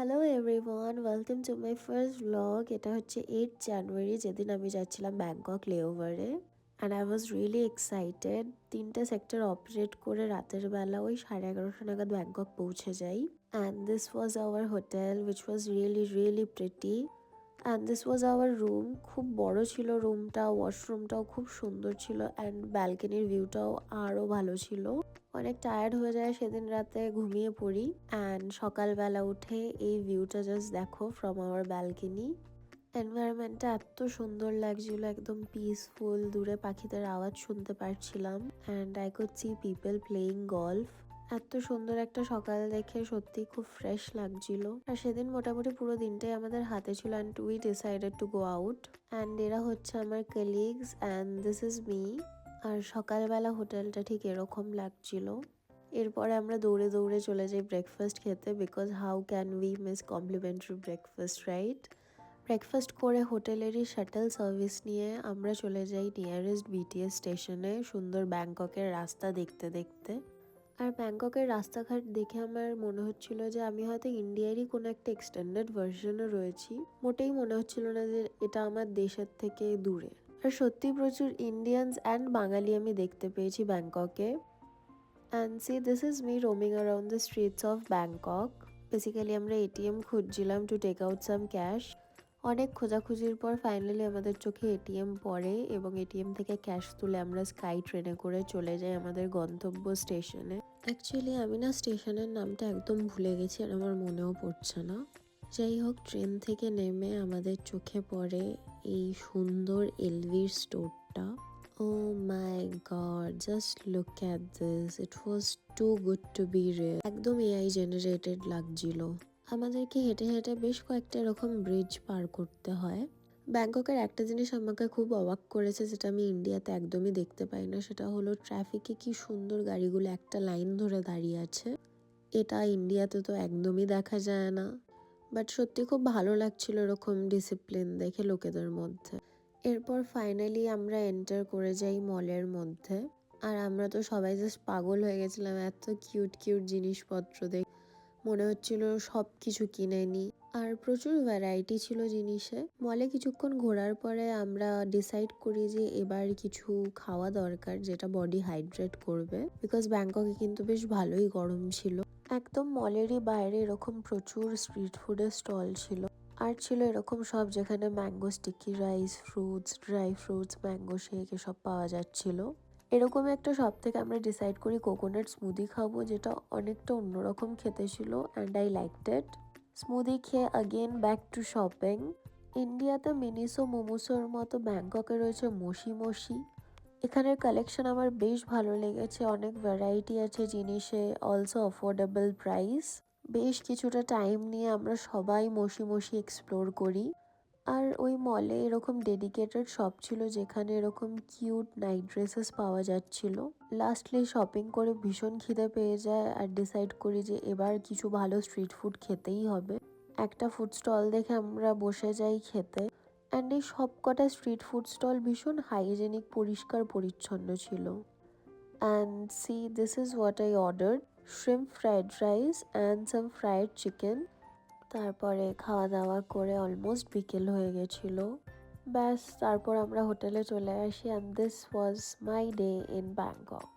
Hello everyone, welcome to my first blog. এটা হচ্ছে 8 জানুয়ারি, যেদিন আমি যাচ্ছিলাম ব্যাংকক লেওভারে। And I was really excited. 3টে সেক্টর অপারেট করে রাতের বেলা ওই 11:30 নাগাদ ব্যাংকক পৌঁছে যাই। And this was our hotel which was really really pretty. And this was our room. খুব বড় ছিল রুমটা, ওয়াশরুমটাও খুব সুন্দর ছিল, অ্যান্ড ব্যালকনির ভিউটাও আরও ভালো ছিল। অনেক টায়ার্ড হয়ে যায় সেদিন রাতে, ঘুমিয়ে পড়ি। অ্যান্ড সকালবেলা উঠে এই ভিউটা জাস্ট দেখো ফ্রম আওয়ার ব্যালকনি। এনভায়রনমেন্টটা এত সুন্দর লাগছিল, একদম পিসফুল। দূরে পাখিদের আওয়াজ শুনতে পারছিলাম, and I could see people playing golf. এত সুন্দর একটা সকাল দেখে সত্যি খুব ফ্রেশ লাগছিল। আর সেদিন মোটামুটি পুরো দিনটাই আমাদের হাতে ছিল, and we decided to go out. And এরা হচ্ছে আমার colleagues, and this is me. আর সকালবেলা হোটেলটা ঠিক এরকম লাগছিল। এরপরে আমরা দৌড়ে দৌড়ে চলে যাই ব্রেকফাস্ট খেতে, because how can we miss complimentary breakfast, right? Breakfast করে হোটেলেরই শাটল সার্ভিস নিয়ে আমরা চলে যাই নিয়ারেস্ট বিটিএস স্টেশনে, সুন্দর ব্যাংককের রাস্তা দেখতে দেখতে। আর ব্যাংককের রাস্তাঘাট দেখে আমার মনে হচ্ছিল যে আমি হয়তো ইন্ডিয়ারই কোনো একটা এক্সটেন্ডেড ভার্সনে রয়েছি। মোটেই মনে হচ্ছিল না যে এটা আমার দেশের থেকে দূরে। আর সত্যি প্রচুর ইন্ডিয়ানস অ্যান্ড বাঙালি আমি দেখতে পেয়েছি ব্যাংককে। And see this is me roaming around the streets of Bangkok. Basically আমরা এটিএম খুঁজছিলাম to take out some cash. অনেক খোঁজাখুঁজির পর ফাইনালি আমাদের চোখে এটিএম পড়ে, এবং এটিএম থেকে ক্যাশ তুলে আমরা স্কাই ট্রেনে করে চলে যাই আমাদের গন্তব্য স্টেশনে। অ্যাকচুয়ালি আমি না স্টেশনের নামটা একদম ভুলে গেছি, আর আমার মনেও পড়ছে না। যাই হোক, ট্রেন থেকে নেমে আমাদের চোখে পড়ে এই সুন্দর এলভির স্টোরটা। Oh my god, just look at this. It was too good to be real. একদম এআই জেনারেটেড লাগছিল। আমাদেরকে হেঁটে হেঁটে বেশ কয়েকটা এরকম ব্রিজ পার করতে হয়। ব্যাংককের একটা জিনিস আমাকে খুব অবাক করেছে, যেটা আমি ইন্ডিয়াতে একদমই দেখতে পাই না, সেটা হলো ট্রাফিকে কি সুন্দর গাড়িগুলো একটা লাইন ধরে দাঁড়িয়ে আছে। এটা ইন্ডিয়াতে তো একদমই দেখা যায় না। বাট সত্যি খুব ভালো লাগছিল এরকম ডিসিপ্লিন দেখে লোকেদের মধ্যে। এরপর ফাইনালি আমরা এন্টার করে যাই মলের মধ্যে। আর আমরা তো সবাই জাস্ট পাগল হয়ে গেছিলাম, এত কিউট কিউট জিনিসপত্র দেখ মনে হচ্ছিল সব কিছু কিনে নিই। আর প্রচুর ভ্যারাইটি ছিল জিনিসে। মলে কিছুক্ষণ ঘোরার পরে আমরা ডিসাইড করি যে এবার কিছু খাওয়া দরকার, যেটা বডি হাইড্রেট করবে, বিকজ ব্যাংককে কিন্তু বেশ ভালোই গরম ছিল। একদম মলেরই বাইরে এরকম প্রচুর স্ট্রিট ফুডের স্টল ছিল। আর ছিল এরকম সব, যেখানে mango sticky rice, fruits, dry fruits, mango shake এসব পাওয়া যাচ্ছিল। এরকম একটা শপ থেকে আমরা ডিসাইড করি কোকোনাট স্মুদি খাবো, যেটা অনেকটা অন্যরকম খেতে ছিল, and I liked it. Smoothie খেয়ে আগেন ব্যাক টু শপিং। ইন্ডিয়াতে মিনিসো মোমোসোর মতো ব্যাংককে রয়েছে মশি মশি। এখানের কালেকশন আমার বেশ ভালো লেগেছে, অনেক ভ্যারাইটি আছে জিনিসে, অলসো অ্যাফোর্ডেবল প্রাইস। বেশ কিছুটা টাইম নিয়ে আমরা সবাই মশি মশি এক্সপ্লোর করি। আর ওই মলে এরকম ডেডিকেটেড শপ ছিল, যেখানে এরকম কিউট নাইট ড্রেসেস পাওয়া যাচ্ছিল। লাস্টলি শপিং করে ভীষণ খিদে পেয়ে যায়, আর ডিসাইড করি যে এবার কিছু ভালো স্ট্রিট ফুড খেতেই হবে। একটা ফুড স্টল দেখে আমরা বসে যাই খেতে। অ্যান্ড এই সব কটা স্ট্রিট ফুড স্টল ভীষণ হাইজেনিক, পরিষ্কার পরিচ্ছন্ন ছিল। And see this is what I ordered, shrimp fried rice and some fried chicken. তারপরে খাওয়া দাওয়া করে অলমোস্ট বিকেল হয়ে গেছিল। ব্যাস, তারপর আমরা হোটেলে চলে আসি, and this was my day in Bangkok.